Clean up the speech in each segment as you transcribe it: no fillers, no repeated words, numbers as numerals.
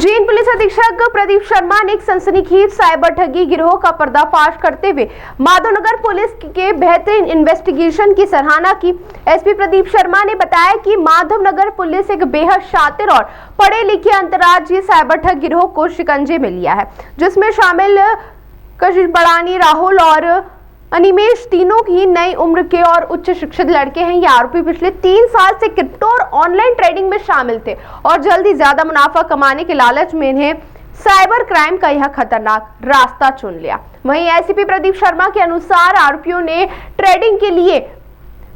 Ujjain police अधीक्षक प्रदीप शर्मा ने एक सनसनीखेज साइबर ठगी गिरोह का पर्दाफाश करते हुए माधवनगर पुलिस के बेहतरीन इन्वेस्टिगेशन की सराहना की। एसपी प्रदीप शर्मा ने बताया कि माधवनगर पुलिस एक बेहद शातिर और पढ़े लिखे अंतर्राज्यीय साइबर ठग गिरोह को शिकंजे में लिया है, जिसमें शामिल कशिश बड़ानी, राहुल और अनिमेश तीनों ही नई उम्र के और उच्च शिक्षित लड़के हैं। ये आरोपी पिछले 3 साल से क्रिप्टो और ऑनलाइन ट्रेडिंग में शामिल थे और जल्द ही ज्यादा मुनाफा कमाने के लालच में इन्हें साइबर क्राइम का यह खतरनाक रास्ता चुन लिया। वहीं एसीपी प्रदीप शर्मा के अनुसार आरोपियों ने ट्रेडिंग के लिए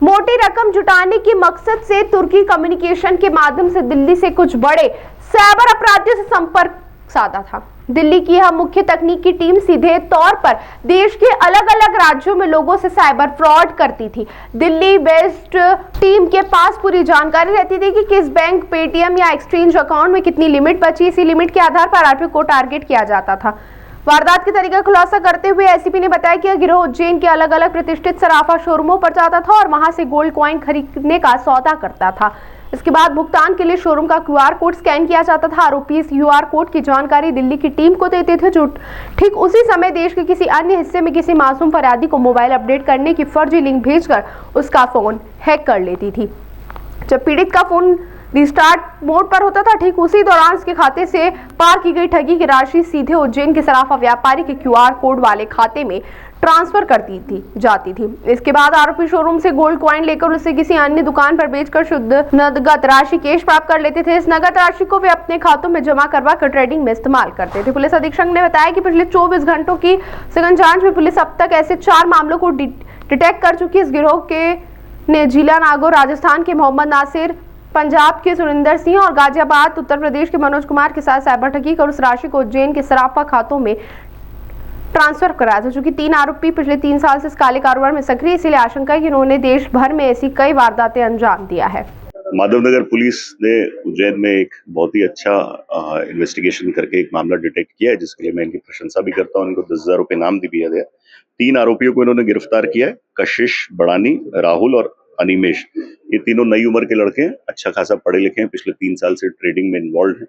मोटी रकम जुटाने के मकसद से तुर्की कम्युनिकेशन के माध्यम से दिल्ली से कुछ बड़े साइबर अपराधियों से संपर्क साधा था। दिल्ली की यह मुख्य तकनीकी टीम सीधे तौर पर देश के अलग अलग राज्यों में लोगों से साइबर फ्रॉड करती थी। दिल्ली बेस्ड टीम के पास पूरी जानकारी रहती थी कि किस बैंक, पेटीएम या एक्सचेंज अकाउंट में कितनी लिमिट बची। इसी लिमिट के आधार पर आरोपी को टारगेट किया जाता था। वारदात के तरीके का खुलासा करते हुए एसीपी ने बताया कि यह गिरोह उज्जैन के अलग अलग प्रतिष्ठित सराफा शोरूमों पर जाता था और वहां से गोल्ड कॉइन खरीदने का सौदा करता था। इसके बाद भुगतान के लिए शोरूम का क्यूआर कोड स्कैन किया जाता था। आरोपी इस क्यूआर कोड की जानकारी दिल्ली की टीम को देते थे, जो ठीक उसी समय देश के किसी अन्य हिस्से में किसी मासूम फरियादी को मोबाइल अपडेट करने की फर्जी लिंक भेजकर उसका फोन हैक कर लेती थी। जब पीड़ित का फोन रिस्टार्ट मोड पर होता था, ठीक उसी दौरान उसके खाते से पार की गई ठगी की राशि सीधे उज्जैन के सराफा व्यापारी के क्यूआर कोड वाले खाते में ट्रांसफर कर जाती थी। इसके बाद आरोपी शोरूम से गोल्ड कॉइन लेकर उसे किसी अन्य दुकान पर बेचकर शुद्ध नगद राशि कैश प्राप्त कर लेते थे। इस नगद राशि को वे अपने खातों में जमा करवा कर ट्रेडिंग में इस्तेमाल करते थे। पुलिस अधीक्षक ने बताया कि पिछले 24 घंटों की सघन जांच में पुलिस अब तक ऐसे 4 मामलों को डिटेक्ट कर चुकी है। इस गिरोह के ने जिला नागौर राजस्थान के मोहम्मद नासिर, पंजाब के सुरिंदर सिंह और गाजियाबाद उत्तर प्रदेश के मनोज कुमार के साथ साइबर ठगी कर उस राशि को उज्जैन के सराफा खातों में ट्रांसफर कराया था। चूंकि 3 आरोपी पिछले 3 साल से इस काले कारोबार में सक्रिय, इसलिए आशंका है कि उन्होंने देश भर में ऐसी कई वारदातें अंजाम दिया है। माधवनगर पुलिस ने उज्जैन में एक बहुत ही अच्छा इन्वेस्टिगेशन करके एक मामला डिटेक्ट किया है, जिसके लिए मैं इनकी प्रशंसा भी करता हूँ। इनको 10,000 रुपये इनाम भी दिया गया। 3 आरोपियों को इन्होंने गिरफ्तार किया है, कशिश बड़ानी, राहुल और अनिमेश। ये तीनों नई उम्र के लड़के हैं, अच्छा खासा पढ़े लिखे हैं, पिछले 3 साल से ट्रेडिंग में इन्वॉल्व हैं।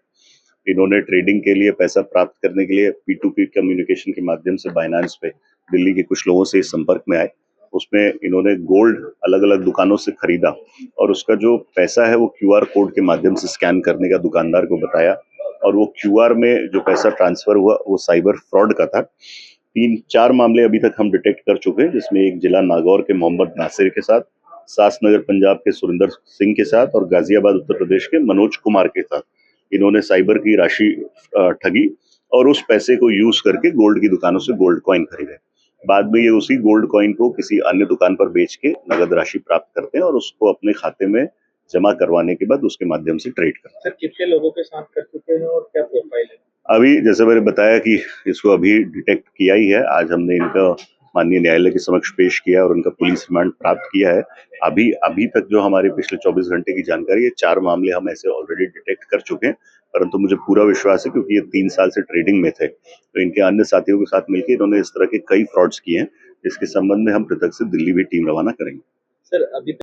इन्होंने ट्रेडिंग के लिए पैसा प्राप्त करने के लिए P2P कम्युनिकेशन के माध्यम से बाइनेंस पे दिल्ली के कुछ लोगों से संपर्क में आए। उसमें इन्होंने गोल्ड अलग अलग दुकानों से खरीदा और उसका जो पैसा है वो क्यूआर कोड के माध्यम से स्कैन करने का दुकानदार को बताया और वो क्यूआर में जो पैसा ट्रांसफर हुआ वो साइबर फ्रॉड का था। 3-4 मामले अभी तक हम डिटेक्ट कर चुके हैं, जिसमें एक जिला नागौर के मोहम्मद नासिर के साथ, सासनगर पंजाब के सुरिंदर सिंह के साथ और गाजियाबाद उत्तर प्रदेश के मनोज कुमार के साथ इन्होंने साइबर की राशि ठगी और उस पैसे को यूज करके गोल्ड की दुकानों से गोल्ड कॉइन खरीदे। बाद में ये उसी गोल्ड कॉइन को किसी अन्य दुकान पर बेच के नगद राशि प्राप्त करते हैं और उसको अपने खाते में जमा करवाने के बाद उसके माध्यम से ट्रेड करते हैं। सर, कितने लोगों के साथ कर चुके हैं और क्या प्रोफाइल है? अभी जैसे मैंने बताया कि इसको अभी डिटेक्ट किया ही है। आज हमने इनका माननीय न्यायालय के समक्ष पेश किया और उनका पुलिस रिमांड प्राप्त किया है। अभी तक जो हमारे पिछले 24 घंटे की जानकारी है, 4 मामले हम ऐसे ऑलरेडी डिटेक्ट कर चुके हैं, परंतु मुझे पूरा विश्वास है क्योंकि ये 3 साल से ट्रेडिंग में थे, तो इनके अन्य साथियों के साथ मिलकर इन्होंने इस तरह के कई फ्रॉड्स किए हैं, जिसके संबंध में हम पृथक से दिल्ली भी टीम रवाना करेंगे। सर, अभी